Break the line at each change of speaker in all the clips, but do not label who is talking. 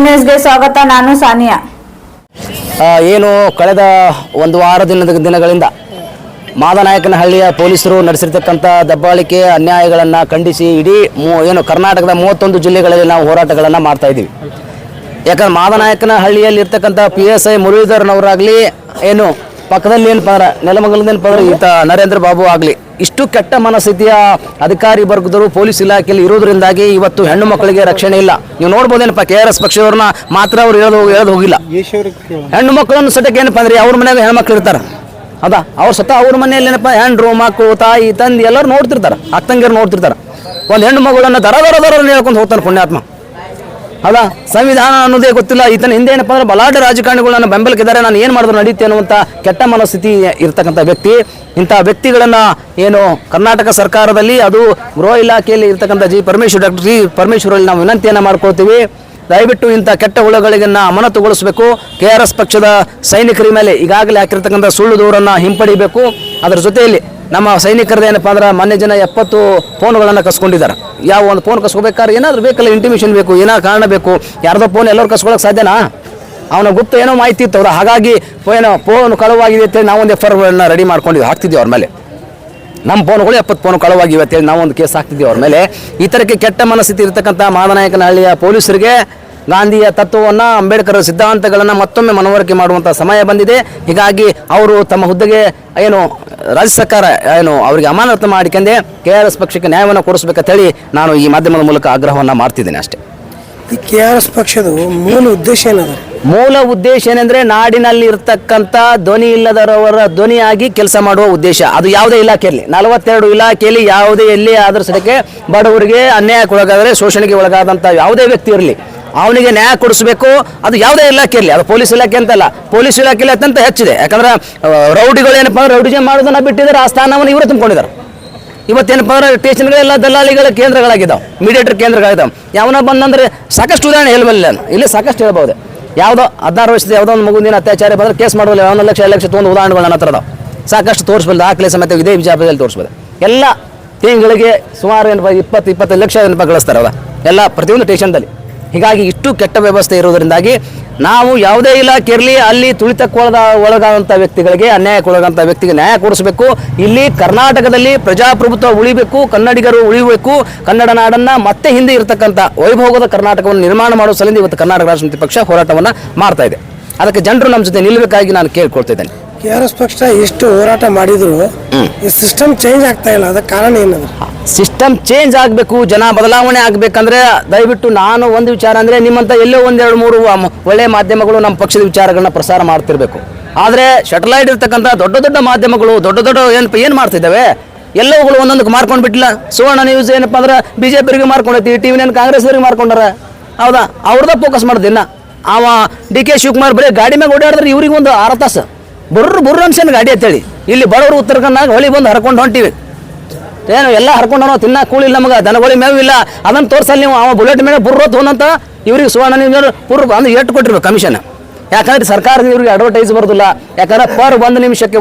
ನ್ಯೂಸ್ಗೆ ಸ್ವಾಗತ. ನಾನು ಸಾನಿಯಾ.
ಏನು ಕಳೆದ ಒಂದು ವಾರ ದಿನಗಳಿಂದ ಮಾದನಾಯಕನಹಳ್ಳಿಯ ಪೊಲೀಸರು ನಡೆಸಿರ್ತಕ್ಕಂಥ ದಬ್ಬಾಳಿಕೆ ಅನ್ಯಾಯಗಳನ್ನು ಖಂಡಿಸಿ ಇಡೀ ಏನು ಕರ್ನಾಟಕದ 31 ಜಿಲ್ಲೆಗಳಲ್ಲಿ ನಾವು ಹೋರಾಟಗಳನ್ನು ಮಾಡ್ತಾ ಇದ್ದೀವಿ. ಯಾಕಂದ್ರೆ ಮಾದನಾಯಕನಹಳ್ಳಿಯಲ್ಲಿ ಇರ್ತಕ್ಕಂಥ PSI ಮುರಳೀಧರ್ನವರಾಗಲಿ, ಏನು ಪಕ್ಕದಲ್ಲಿ ಏನಪ್ಪ ಅಂದ್ರೆ ನೆಲಮಂಗಲದೇನಪ್ಪ ಅಂದ್ರೆ ಈತ ನರೇಂದ್ರ ಬಾಬು ಆಗಲಿ, ಇಷ್ಟು ಕೆಟ್ಟ ಮನಸ್ಥಿತಿಯ ಅಧಿಕಾರಿ ವರ್ಗದವರು ಪೊಲೀಸ್ ಇಲಾಖೆಯಲ್ಲಿ ಇರೋದ್ರಿಂದಾಗಿ ಇವತ್ತು ಹೆಣ್ಣು ಮಕ್ಕಳಿಗೆ ರಕ್ಷಣೆ ಇಲ್ಲ. ನೀವು ನೋಡ್ಬೋದೇನಪ್ಪ, KRS ಪಕ್ಷದವ್ರನ್ನ ಮಾತ್ರ ಅವ್ರು ಹೇಳೋದು ಹೋಗಿಲ್ಲ. ಹೆಣ್ಣು ಮಕ್ಕಳನ್ನು ಸಟಕ್ಕೆ ಏನಪ್ಪ ಅಂದ್ರೆ ಅವ್ರ ಮನೆಯಾಗ ಹೆಣ್ಮಕ್ಳು ಇರ್ತಾರೆ, ಹೌದಾ? ಅವ್ರು ಸತ ಅವ್ರ ಮನೆಯಲ್ಲಿ ಏನಪ್ಪ ಹೆಣ್ಣು ಮಕ್ಕಳು ತಾಯಿ ತಂದೆ ಎಲ್ಲರೂ ನೋಡ್ತಿರ್ತಾರೆ, ಅಕ್ಕಂಗಿರು ನೋಡ್ತಿರ್ತಾರೆ. ಒಂದು ಹೆಣ್ಣು ಮಗಳನ್ನು ದರ ಹೇಳ್ಕೊಂಡು ಹೋಗ್ತಾನೆ ಪುಣ್ಯಾತ್ಮ, ಹೌದಾ? ಸಂವಿಧಾನ ಅನ್ನೋದೇ ಗೊತ್ತಿಲ್ಲ ಈತನ ಹಿಂದೆ ಏನಪ್ಪ ಅಂದ್ರೆ ಬಲಾಢ್ಯ ರಾಜಕಾರಣಿಗಳು ನನ್ನ ಬೆಂಬಲಕ್ಕಿದ್ದಾರೆ, ನಾನು ಏನು ಮಾಡಿದ್ರು ನಡೀತೆ ಅನ್ನುವಂಥ ಕೆಟ್ಟ ಮನಸ್ಥಿತಿ ಇರ್ತಕ್ಕಂಥ ವ್ಯಕ್ತಿ. ಇಂಥ ವ್ಯಕ್ತಿಗಳನ್ನು ಏನು ಕರ್ನಾಟಕ ಸರ್ಕಾರದಲ್ಲಿ ಅದು ಗೃಹ ಇಲಾಖೆಯಲ್ಲಿ ಇರ್ತಕ್ಕಂಥ ಡಾಕ್ಟರ್ ಜಿ ಪರಮೇಶ್ವರಲ್ಲಿ ನಾವು ವಿನಂತಿಯನ್ನು ಮಾಡ್ಕೊಳ್ತೀವಿ. ದಯವಿಟ್ಟು ಇಂಥ ಕೆಟ್ಟ ಹುಳುಗಳಿಗನ್ನು ಅಮಾನತುಗೊಳಿಸಬೇಕು. KRS ಪಕ್ಷದ ಸೈನಿಕರ ಮೇಲೆ ಈಗಾಗಲೇ ಹಾಕಿರ್ತಕ್ಕಂಥ ಸುಳ್ಳು ದೂರನ್ನು ಹಿಂಪಡಿಬೇಕು. ಅದರ ಜೊತೆಯಲ್ಲಿ ನಮ್ಮ ಸೈನಿಕರದ್ದು ಏನಪ್ಪ ಅಂದ್ರೆ ಮೊನ್ನೆ ಜನ 70 ಫೋನ್ಗಳನ್ನು ಕಸ್ಕೊಂಡಿದ್ದಾರೆ. ಯಾವ ಒಂದು ಫೋನ್ ಕಸ್ಕೋಬೇಕಾದ್ರೆ ಏನಾದರೂ ಬೇಕಲ್ಲ, ಇಂಟಿಮೇಷನ್ ಬೇಕು, ಏನಾದ್ರು ಕಾರಣ ಬೇಕು. ಯಾರ್ದೋ ಫೋನ್ ಎಲ್ಲರೂ ಕಸ್ಕೊಳ್ಳೋಕೆ ಸಾಧ್ಯನಾ? ಅವನ ಗುಪ್ತ ಏನೋ ಮಾಹಿತಿ ಇತ್ತು ಅವ್ರು, ಹಾಗಾಗಿ ಏನೋ ಫೋನ್ ಕಳುವಾಗಿದೆ ಅಂತೇಳಿ ನಾವೊಂದು FIR ರೆಡಿ ಮಾಡ್ಕೊಂಡು ಹಾಕ್ತಿದ್ವಿ ಅವ್ರ ಮೇಲೆ. ನಮ್ಮ ಫೋನ್ಗಳು 70 ಫೋನ್ ಕಳುವಾಗಿವೆ ಅಂತೇಳಿ ನಾವೊಂದು ಕೇಸ್ ಹಾಕ್ತಿದ್ವಿ ಅವ್ರ ಮೇಲೆ. ಈ ಥರಕ್ಕೆ ಕೆಟ್ಟ ಮನಸ್ಥಿತಿ ಇರತಕ್ಕಂಥ ಮಾದನಾಯಕನಹಳ್ಳಿಯ ಪೊಲೀಸರಿಗೆ ಗಾಂಧಿಯ ತತ್ವವನ್ನು, ಅಂಬೇಡ್ಕರ್ ಸಿದ್ಧಾಂತಗಳನ್ನು ಮತ್ತೊಮ್ಮೆ ಮನವರಿಕೆ ಮಾಡುವಂಥ ಸಮಯ ಬಂದಿದೆ. ಹೀಗಾಗಿ ಅವರು ತಮ್ಮ ಹುದ್ದೆಗೆ ಏನು ರಾಜ್ಯ ಸರ್ಕಾರ ಏನು ಅವರಿಗೆ ಅಮಾನತು ಮಾಡಿಕೊಂಡೆ KRS ಪಕ್ಷಕ್ಕೆ ನ್ಯಾಯವನ್ನು ಕೊಡಿಸ್ಬೇಕಂತೇಳಿ ನಾನು ಈ ಮಾಧ್ಯಮದ ಮೂಲಕ ಆಗ್ರಹವನ್ನು ಮಾಡ್ತಿದ್ದೇನೆ ಅಷ್ಟೇ.
ಈ KRS ಪಕ್ಷದ ಮೂಲ ಉದ್ದೇಶ ಏನದ?
ಮೂಲ ಉದ್ದೇಶ ಏನೆಂದರೆ ನಾಡಿನಲ್ಲಿ ಇರ್ತಕ್ಕಂಥ ಧ್ವನಿ ಇಲ್ಲದವರ ಧ್ವನಿಯಾಗಿ ಕೆಲಸ ಮಾಡುವ ಉದ್ದೇಶ. ಅದು ಯಾವುದೇ ಇಲಾಖೆಯಲ್ಲಿ 42 ಇಲಾಖೆಯಲ್ಲಿ ಯಾವುದೇ ಎಲ್ಲಿ ಆದರೂ ಸಡಕ್ಕೆ ಬಡವರಿಗೆ ಅನ್ಯಾಯಕ್ಕೊಳಗಾದರೆ, ಶೋಷಣೆಗೆ ಒಳಗಾದಂಥ ಯಾವುದೇ ವ್ಯಕ್ತಿ ಇರಲಿ ಅವನಿಗೆ ನ್ಯಾಯ ಕೊಡಿಸಬೇಕು. ಅದು ಯಾವುದೇ ಇಲಾಖೆಯಲ್ಲಿ, ಅದು ಪೊಲೀಸ್ ಇಲಾಖೆ ಅಂತಲ್ಲ, ಪೊಲೀಸ್ ಇಲಾಖೆಯಲ್ಲಿ ಅತ್ಯಂತ ಹೆಚ್ಚಿದೆ. ಯಾಕಂದ್ರೆ ರೌಡಿಗಳು ಏನಪ್ಪ ಅಂದ್ರೆ ರೌಡಿಜಮ್ ಮಾಡೋದನ್ನ ಬಿಟ್ಟಿದ್ದಾರೆ, ಆ ಸ್ಥಾನವನ್ನು ಇವರೇ ತುಂಬಿಕೊಂಡಿದ್ದಾರೆ. ಇವತ್ತೇನಪ್ಪ ಅಂದ್ರೆ ಸ್ಟೇಷನ್ಗಳೆಲ್ಲ ದಲ್ಲಾಳಿಗಳ ಕೇಂದ್ರಗಳಾಗಿದ್ದಾವೆ, ಮೀಡಿಯೇಟರ್ ಕೇಂದ್ರಗಳಾಗಿದ್ದಾವೆ. ಯಾವನ ಬಂದಂದ್ರೆ ಸಾಕಷ್ಟು ಉದಾಹರಣೆ ಹೇಳಬಲ್ಲ, ಇಲ್ಲಿ ಸಾಕಷ್ಟು ಹೇಳ್ಬೋದು. ಯಾವುದೋ 16 ವರ್ಷದ ಯಾವುದೋ ಒಂದು ಮಗುವಿನ ಅತ್ಯಾಚಾರ ಬಂದರೆ ಕೇಸ್ ಮಾಡೋಲ್ಲ, 1 ಲಕ್ಷ 2 ಲಕ್ಷ ತೊಗೊಂಡು ಉದಾಹರಣೆಗಳು ನನ್ನ ಹತ್ರ ಅದಾವೆ. ಸಾಕಷ್ಟು ತೋರಿಸ್ಬೋದು, ದಾಖಲೆ ಸಮೇತ ಇದೇ ವಿಜಯಪುರದಲ್ಲಿ ತೋರಿಸ್ಬೋದು. ಎಲ್ಲ ತಿಂಗಳಿಗೆ ಸುಮಾರು 20-25 ಲಕ್ಷ ಗಳಿಸ್ತಾರೆ ಅದ ಎಲ್ಲ ಪ್ರತಿಯೊಂದು ಸ್ಟೇಷನ್ದಲ್ಲಿ. ಹೀಗಾಗಿ ಇಷ್ಟು ಕೆಟ್ಟ ವ್ಯವಸ್ಥೆ ಇರೋದರಿಂದಾಗಿ ನಾವು ಯಾವುದೇ ಇಲಾಖೆ ಇರಲಿ ಅಲ್ಲಿ ಒಳಗಾದಂಥ ವ್ಯಕ್ತಿಗಳಿಗೆ, ಅನ್ಯಾಯಕ್ಕೊಳಗಾದಂಥ ವ್ಯಕ್ತಿಗೆ ನ್ಯಾಯ ಕೊಡಿಸಬೇಕು. ಇಲ್ಲಿ ಕರ್ನಾಟಕದಲ್ಲಿ ಪ್ರಜಾಪ್ರಭುತ್ವ ಉಳಿಬೇಕು, ಕನ್ನಡಿಗರು ಉಳಿಬೇಕು, ಕನ್ನಡ ನಾಡನ್ನು ಮತ್ತೆ ಹಿಂದೆ ಇರತಕ್ಕಂಥ ವೈಭೋಗದ ಕರ್ನಾಟಕವನ್ನು ನಿರ್ಮಾಣ ಮಾಡುವ ಸಲಿಂದ ಇವತ್ತು ಕರ್ನಾಟಕ ರಾಷ್ಟ್ರ ಸಮಿತಿ ಪಕ್ಷ ಹೋರಾಟವನ್ನು ಮಾಡ್ತಾ ಇದೆ. ಅದಕ್ಕೆ ಜನರು ನಮ್ಮ ಜೊತೆ ನಿಲ್ಲಬೇಕಾಗಿ ನಾನು ಕೇಳ್ಕೊಳ್ತಿದ್ದೇನೆ.
KRS ಪಕ್ಷ ಎಷ್ಟು ಹೋರಾಟ ಮಾಡಿದ್ರು ಈ ಸಿಸ್ಟಮ್ ಚೇಂಜ್ ಆಗ್ತಾ ಇಲ್ಲ, ಅದಕ್ಕೆ ಕಾರಣ ಏನದು?
ಸಿಸ್ಟಮ್ ಚೇಂಜ್ ಆಗಬೇಕು, ಜನ ಬದಲಾವಣೆ ಆಗಬೇಕಂದ್ರೆ ದಯವಿಟ್ಟು ನಾನು ಒಂದು ವಿಚಾರ ಅಂದರೆ ನಿಮ್ಮಂಥ ಎಲ್ಲೋ 1-2-3 ಒಳ್ಳೆಯ ಮಾಧ್ಯಮಗಳು ನಮ್ಮ ಪಕ್ಷದ ವಿಚಾರಗಳನ್ನ ಪ್ರಸಾರ ಮಾಡ್ತಿರ್ಬೇಕು. ಆದರೆ ಶಟಲೈಟ್ ಇರ್ತಕ್ಕಂಥ ದೊಡ್ಡ ಮಾಧ್ಯಮಗಳು ದೊಡ್ಡ ಏನು ಮಾಡ್ತಿದ್ದಾವೆ, ಎಲ್ಲವುಗಳು ಒಂದೊಂದಕ್ಕೆ ಮಾರ್ಕೊಂಡು ಬಿಟ್ಟಿಲ್ಲ. ಸುವರ್ಣ ನ್ಯೂಸ್ ಏನಪ್ಪ ಅಂದ್ರೆ BJPಯವರಿಗೆ ಮಾರ್ಕೊಂಡೈತಿ, TV9 ಕಾಂಗ್ರೆಸ್ವರಿಗೆ ಮಾರ್ಕೊಂಡಾರ, ಹೌದಾ? ಅವ್ರದ ಫೋಕಸ್ ಮಾಡೋದಿನ್ನ. ಅವ DK ಶಿವಕುಮಾರ್ ಬರೀ ಗಾಡಿ ಮೇಲೆ ಓಡಾಡಿದ್ರೆ ಇವ್ರಿಗೆ ಒಂದು 6 ತಾಸು ಬುರ್ರ ಅನ್ಸೇನು ಗಾಡಿ ಅಂತೇಳಿ. ಇಲ್ಲಿ ಬಡವರು ಉತ್ತರ ಕನ್ನಡ ಹೊಳಿ ಬಂದು ಹರ್ಕೊಂಡು ಹೊಂಟಿವಿ, ಏನು ಎಲ್ಲ ಹರ್ಕೊಂಡು ತಿನ್ನ ಕೂಳಿಲ್ಲ ನಮಗೆ, ದನಗೋಳಿ ಮೇವು ಇಲ್ಲ, ಅದನ್ನು ತೋರಿಸಲ್ಲಿ ನೀವು ಅವ ಬುಲೆಟ್ ಮೇಲೆ ಬುರ್ರ ಹೋನಂತ ಇವ್ರಿಗೆ ಸುವರ್ಣ ನ್ಯೂಸ್ ಪುರ್ ಅಂದ್ರೆ ಎಷ್ಟು ಕೊಟ್ಟಿರ್ಬೇಕು ಕಮಿಷನ್. ಯಾಕಂದ್ರೆ ಸರ್ಕಾರದ ಇವ್ರಿಗೆ ಅಡ್ವರ್ಟೈಸ್ ಬರೋದಿಲ್ಲ. ಯಾಕಂದ್ರೆ ಪರ್ 1 ನಿಮಿಷಕ್ಕೆ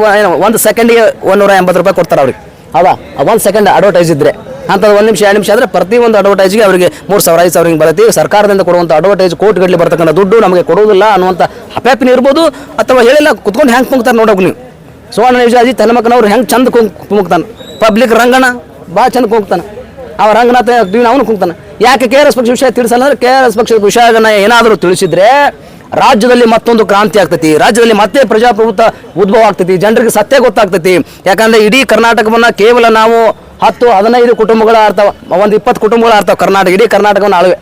1 ಸೆಕೆಂಡಿಗೆ 180 ರೂಪಾಯಿ ಕೊಡ್ತಾರೆ ಅವ್ರಿಗೆ, ಹೌದಾ? 1 ಸೆಕೆಂಡ್ ಅಡ್ವರ್ಟೈಸ್ ಇದ್ರೆ ಅಂಥದ್ದು 1 ನಿಮಿಷ 2 ನಿಮಿಷ ಆದರೆ ಪ್ರತಿಯೊಂದು ಅಡ್ವರ್ಟೈಸ್ಗೆ ಅವರಿಗೆ 3,000-5,000 ಹಿಂಗೆ ಬರುತ್ತೆ. ಸರ್ಕಾರದಿಂದ ಕೊಡುವಂಥ ಅಡ್ವರ್ಟೈಸ್ ಕೋಟಿಗಟ್ಟಲೆ ಬರ್ತಕ್ಕಂಥ ದುಡ್ಡು ನಮಗೆ ಕೊಡುವುದಿಲ್ಲ ಅನ್ನುವಂಥ ಅಪ್ಯಾಪಿನ ಇರ್ಬೋದು, ಅಥವಾ ಹೇಳಿಲ್ಲ ಕುತ್ಕೊಂಡು ಹೆಂಗೆ ಕುಂಗ್ತಾರೆ ನೋಡೋಕೆ ನೀವು. ಸುವರ್ಣ ನ್ಯೂಸ್ ಅಜಿತ್ ಹನುಮಕ್ಕನವ್ರು ಹೆಂಗೆ ಚಂದ ಕುಂಗ್ತಾನೆ, ಪಬ್ಲಿಕ್ ರಂಗಣ ಭಾಳ ಚಂದ ಕುಂಗ್ತಾನೆ, ಅವ ರಂಗನಾಥ ಅವನು ಕುಂಗ್ತಾನೆ. ಯಾಕೆ KRS ಪಕ್ಷ ವಿಷಯ ತಿಳಿಸಲ್ಲ ಅಂದರೆ KRS ಪಕ್ಷದ ವಿಷಯಗಳನ್ನ ಏನಾದರೂ ತಿಳಿಸಿದ್ರೆ ರಾಜ್ಯದಲ್ಲಿ ಮತ್ತೊಂದು ಕ್ರಾಂತಿ ಆಗ್ತೈತಿ, ರಾಜ್ಯದಲ್ಲಿ ಮತ್ತೆ ಪ್ರಜಾಪ್ರಭುತ್ವ ಉದ್ಭವ ಆಗ್ತೈತಿ, ಜನರಿಗೆ ಸತ್ಯ ಗೊತ್ತಾಗ್ತೈತಿ. ಯಾಕಂದರೆ ಇಡೀ ಕರ್ನಾಟಕವನ್ನು ಕೇವಲ ನಾವು 10-15 ಕುಟುಂಬಗಳ ಆಡ್ತಾವೆ, 20 ಕುಟುಂಬಗಳು ಆಡ್ತಾವೆ ಕರ್ನಾಟಕ, ಇಡೀ ಕರ್ನಾಟಕವನ್ನು ಆಳುವೆ.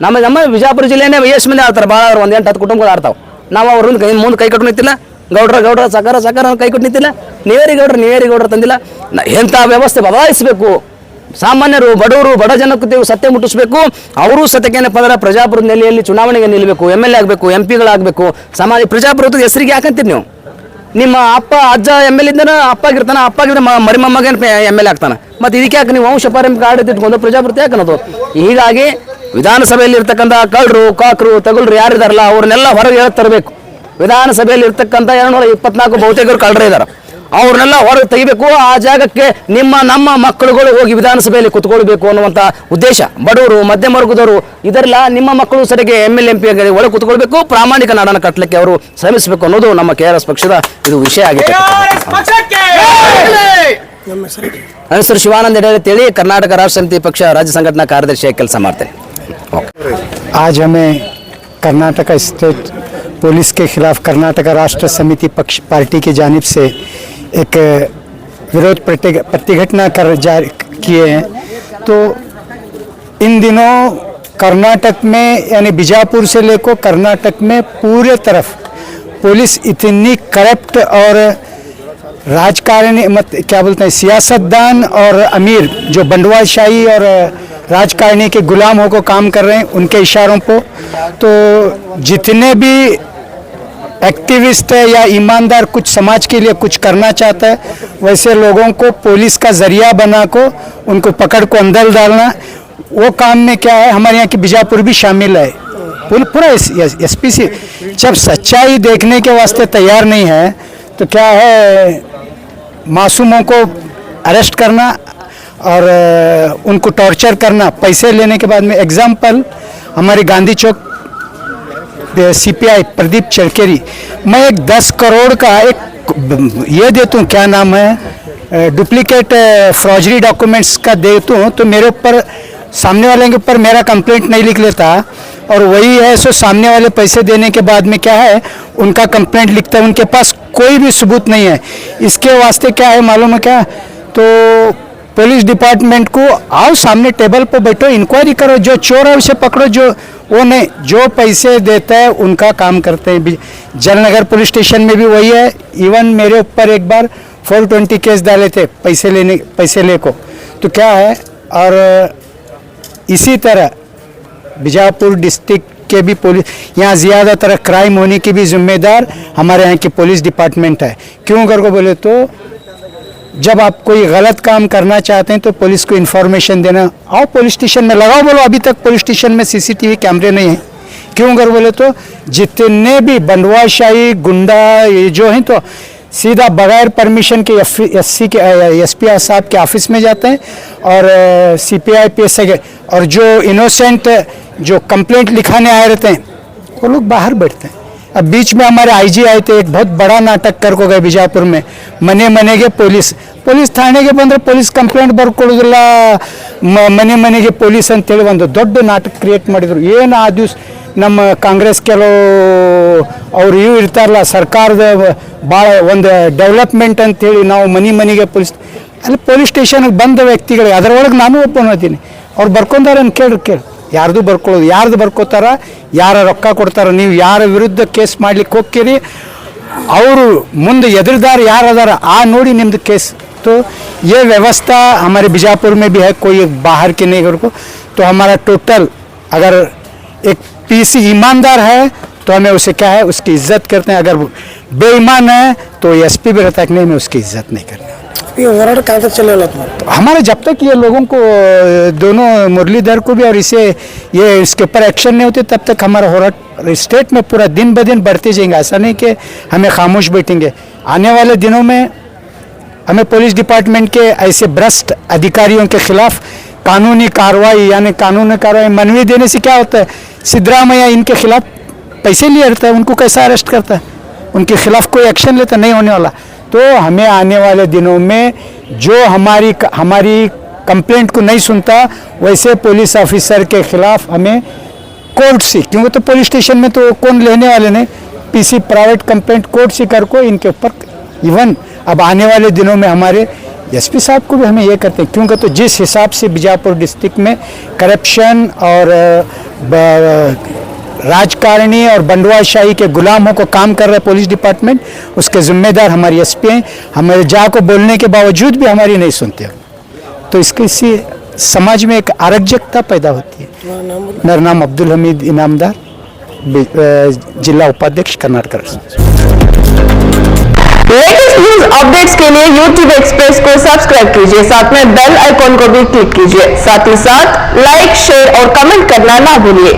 ನಮ್ಮ ವಿಜಯಪುರ ಜಿಲ್ಲೆನೇ ಎಷ್ಟು ಮಂದಿ ಆಡ್ತಾರೆ, ಭಾಳ 1-8-10 ಕುಟುಂಬಗಳು ಆಡ್ತಾವೆ. ನಾವು ಅವ್ರನ್ನ ಮುಂದೆ ಕೈ ಕಟ್ಟು ನಿಂತಿಲ್ಲ, ಗೌಡ್ರ ಸಕಾರ ಕೈ ಕೊಟ್ಟು ನಿಂತಿಲ್ಲ, ನೀವೇರಿ ಗೌಡ್ರ ತಂದಿಲ್ಲ. ಎಂಥ ವ್ಯವಸ್ಥೆ ಬದಲಾಯಿಸಬೇಕು. ಸಾಮಾನ್ಯರು, ಬಡವರು, ಬಡ ಜನಕ್ಕೆ ಸತ್ಯ ಮುಟ್ಟಿಸ್ಬೇಕು. ಅವರು ಸತ್ಯಕ್ಕೇನಪ್ಪ ಅಂದ್ರೆ ಪ್ರಜಾಪ್ರಭುತ್ವ ನೆಲೆಯಲ್ಲಿ ಚುನಾವಣೆಗೆ ನಿಲ್ಲಬೇಕು, MLA ಆಗಬೇಕು, MP-ಗಳಾಗಬೇಕು. ಸಮಾಜ ಪ್ರಜಾಪ್ರಭುತ್ವದ ಹೆಸರಿಗೆ ಯಾಕಂತೀರಿ ನೀವು? ನಿಮ್ಮ ಅಪ್ಪ ಅಜ್ಜ MLA ಇದ್ದಾನೆ, ಅಪ್ಪಾಗಿರ್ತಾನೆ, ಅಪ್ಪಾಗಿದ್ರೆ ಮರಿಮಮ್ಮಗೆ MLA ಆಗ್ತಾನೆ. ಮತ್ತು ಇದಕ್ಕೆ ಯಾಕೆ ನೀವು ವಂಶ ಪಾರಂಪರಿಕ ಆಡಳಿತ ಇಟ್ಕೊಂಡು ಪ್ರಜಾಪ್ರಭುತ್ವ ಯಾಕೆ ಅನ್ನೋದು? ಹೀಗಾಗಿ ವಿಧಾನಸಭೆಯಲ್ಲಿ ಇರ್ತಕ್ಕಂಥ ಕಳ್ಳರು, ಕಾಕರು, ತಗುಲ್ರು ಯಾರಿದಾರಲ್ಲ ಅವ್ರನ್ನೆಲ್ಲ ಹೊರಗೆ ತರಬೇಕು. ವಿಧಾನಸಭೆಯಲ್ಲಿ ಇರ್ತಕ್ಕಂಥ 224 ಬಹುತೇಕರು ಕಳ್ಳರೇ ಇದ್ದಾರೆ. ಅವ್ರನ್ನೆಲ್ಲ ಹೊರಗೆ ತೆಗಿಬೇಕು. ಆ ಜಾಗಕ್ಕೆ ನಮ್ಮ ಮಕ್ಕಳುಗಳು ಹೋಗಿ ವಿಧಾನಸಭೆಯಲ್ಲಿ ಕುತ್ಕೊಳ್ಬೇಕು ಅನ್ನುವಂಥ ಉದ್ದೇಶ. ಬಡವರು, ಮಧ್ಯಮ ವರ್ಗದವರು ಇದರೆಲ್ಲ ನಿಮ್ಮ ಮಕ್ಕಳು ಸರಿಗೆ ML MP ಒಳಗೆ ಕುತ್ಕೊಳ್ಬೇಕು, ಪ್ರಾಮಾಣಿಕ ನಾಡನ್ನು ಕಟ್ಟಲಿಕ್ಕೆ ಅವರು ಶ್ರಮಿಸಬೇಕು ಅನ್ನೋದು ನಮ್ಮ KRS ಪಕ್ಷದ ಇದು ವಿಷಯ ಆಗಿದೆ. ನನ್ನ ಹೆಸರು ಶಿವಾನಂದ ಹೆಗಡೆ ಅಂತೇಳಿ, ಕರ್ನಾಟಕ ರಾಷ್ಟ್ರ ಸಮಿತಿ ಪಕ್ಷ ರಾಜ್ಯ ಸಂಘಟನಾ ಕಾರ್ಯದರ್ಶಿಯಾಗಿ ಕೆಲಸ ಮಾಡ್ತೇನೆ.
आज हमें कर्नाटका स्टेट पुलिस के खिलाफ कर्नाटका राष्ट्र समिति पक्ष पार्टी की जानिब से एक विरोध प्रतिघटना कर जारी किए हैं। तो इन दिनों कर्नाटक में यानी बीजापुर से लेकर कर्नाटक में पूरे तरफ पुलिस इतनी करप्ट और राजकारणी क्या बोलते हैं सियासतदान और अमीर जो बंडवालशाही और राजकारणी के गुलाम होकर काम कर रहे हैं उनके इशारों पर, तो जितने भी एक्टिविस्ट है या ईमानदार कुछ समाज के लिए कुछ करना चाहता है वैसे लोगों को पुलिस का जरिया बना को उनको पकड़ को अंदर डालना, वो काम में क्या है हमारे यहाँ की बीजापुर भी शामिल है। पूरा SPC जब सच्चाई देखने के वास्ते तैयार नहीं है तो क्या है मासूमों को अरेस्ट करना और उनको टॉर्चर करना पैसे लेने के बाद में। एग्जाम्पल हमारे गांधी चौक CPI प्रदीप चरकेरी, मैं एक 10 करोड़ का एक ये देता हूँ, क्या नाम है, डुप्लीकेट फ्रॉजरी डॉक्यूमेंट्स का देता हूँ, तो मेरे ऊपर सामने वाले के ऊपर मेरा कंप्लेंट नहीं लिख लेता और वही है सो सामने वाले पैसे देने के बाद में क्या है उनका कंप्लेंट लिखता है, उनके पास कोई भी सबूत नहीं है। इसके वास्ते क्या है मालूम है क्या, तो पुलिस डिपार्टमेंट को आओ सामने टेबल पर बैठो, इंक्वायरी करो, जो चोर है उसे पकड़ो, जो वो नहीं जो पैसे देता है उनका काम करते हैं। जलनगर पुलिस स्टेशन में भी वही है। इवन मेरे ऊपर एक बार 420 केस डाले थे पैसे ले को, तो क्या है। और इसी तरह बीजापुर डिस्ट्रिक्ट के भी पुलिस यहाँ ज़्यादातर क्राइम होने की भी जिम्मेदार हमारे यहाँ की पुलिस डिपार्टमेंट है। क्यों कर को बोले तो जब आप कोई गलत काम करना चाहते हैं तो पुलिस को इन्फॉर्मेशन देना, आओ पुलिस स्टेशन में लगाओ, बोलो अभी तक पुलिस स्टेशन में CCTV कैमरे नहीं हैं। क्यों कर बोले तो जितने भी बंडवाशाही गुंडा ये जो हैं तो सीधा बगैर परमिशन के SP साहब के ऑफिस में जाते हैं और CPI PSI और जो इनोसेंट जो कंप्लेंट लिखाने आए रहते हैं वो लोग बाहर बैठते हैं। अब बीच में हमारे IG आए थे, एक बहुत बड़ा नाटक कर को गए बीजापुर में, मनेगे पुलिस थानेಗೆ ಬಂದ್ರೆ ಪೊಲೀಸ್ ಕಂಪ್ಲೇಂಟ್ ಬರ್ಕೊಳ್ಳೋದಿಲ್ಲ, ಮನೆಗೆ ಪೊಲೀಸ್ ಅಂತೇಳಿ ಒಂದು ದೊಡ್ಡ ನಾಟಕ ಕ್ರಿಯೇಟ್ ಮಾಡಿದ್ರು. ಏನು ಆ ದಿವಸ ನಮ್ಮ ಕಾಂಗ್ರೆಸ್ ಕೆಲವು ಅವ್ರು ಇವು ಇರ್ತಾರಲ್ಲ ಸರ್ಕಾರದ ಭಾಳ ಒಂದು ಡೆವಲಪ್ಮೆಂಟ್ ಅಂತೇಳಿ ನಾವು ಮನೆಗೆ ಪೊಲೀಸ್ ಅಲ್ಲಿ ಪೊಲೀಸ್ ಸ್ಟೇಷನ್ಗೆ ಬಂದ ವ್ಯಕ್ತಿಗಳಿಗೆ ಅದರೊಳಗೆ ನಾನು ಒಬ್ಬನು ಹೋಗ್ತೀನಿ, ಅವ್ರು ಬರ್ಕೊಂಡಾರ ಕೇಳಿ ಯಾರ್ದು ಬರ್ಕೊಳ್ಳೋದು, ಯಾರ್ದು ಬರ್ಕೋತಾರ, ಯಾರ ರೊಕ್ಕ ಕೊಡ್ತಾರ, ನೀವು ಯಾರ ವಿರುದ್ಧ ಕೇಸ್ ಮಾಡ್ಲಿಕ್ಕೆ ಹೋಗ್ತೀರಿ ಅವರು ಮುಂದೆ ಎದುರುದಾರ ಯಾರದಾರ ಆ ನೋಡಿ ನಿಮ್ದು केस। तो ये व्यवस्था हमारे बीजापुर में भी है, कोई बाहर के नहीं को। तो हमारा टोटल अगर एक PC ईमानदार है तो हमें उसे क्या है उसकी इज्जत करते हैं, अगर बेईमान है तो SP भी रहता है कि नहीं, हमें उसकी इज्जत नहीं करना।
ये वारंट कहाँ तक चलेगा
तो हमारे जब तक ये लोगों को दोनों मुरलीधर को भी और इसे ये इसके ऊपर एक्शन नहीं होते तब तक हमारा होराट स्टेट में पूरा दिन ब दिन बढ़ते जाएंगे। ऐसा नहीं कि हमें खामोश बैठेंगे। आने वाले दिनों में हमें पुलिस डिपार्टमेंट के ऐसे भ्रष्ट अधिकारियों के खिलाफ कानूनी कार्रवाई यानी कानूनी कार्रवाई मनवी देने से क्या होता है, सिद्धरामैया इनके खिलाफ पैसे लिए रहता है, उनको कैसा अरेस्ट करता है, उनके खिलाफ कोई एक्शन लेता नहीं होने वाला। तो हमें आने वाले दिनों में जो हमारी कंप्लेंट को नहीं सुनता वैसे पुलिस ऑफिसर के खिलाफ हमें कोर्ट से, क्योंकि तो पुलिस स्टेशन में तो कौन लेने वाले नहीं, PC प्राइवेट कंप्लेंट कोर्ट से कर को इनके ऊपर। इवन अब आने वाले दिनों में हमारे SP साहब को भी हमें ये करते हैं, क्योंकि तो जिस हिसाब से बीजापुर डिस्ट्रिक्ट में करप्शन और राजकारणी और बंडवाशाही के गुलामों को काम कर रहे पुलिस डिपार्टमेंट, उसके जिम्मेदार हमारी SP हैं। हमारे जहाँ को बोलने के बावजूद भी हमारी नहीं सुनते, तो इससे समाज में एक अराजकता पैदा होती है। मेरा नाम अब्दुल हमीद इनामदार, जिला उपाध्यक्ष कर्नाटक।
लेटेस्ट न्यूज अपडेट्स के लिए YouTube एक्सप्रेस को सब्सक्राइब कीजिए, साथ में बेल आइकॉन को भी क्लिक कीजिए, साथ ही साथ लाइक शेयर और कमेंट करना ना भूलिए।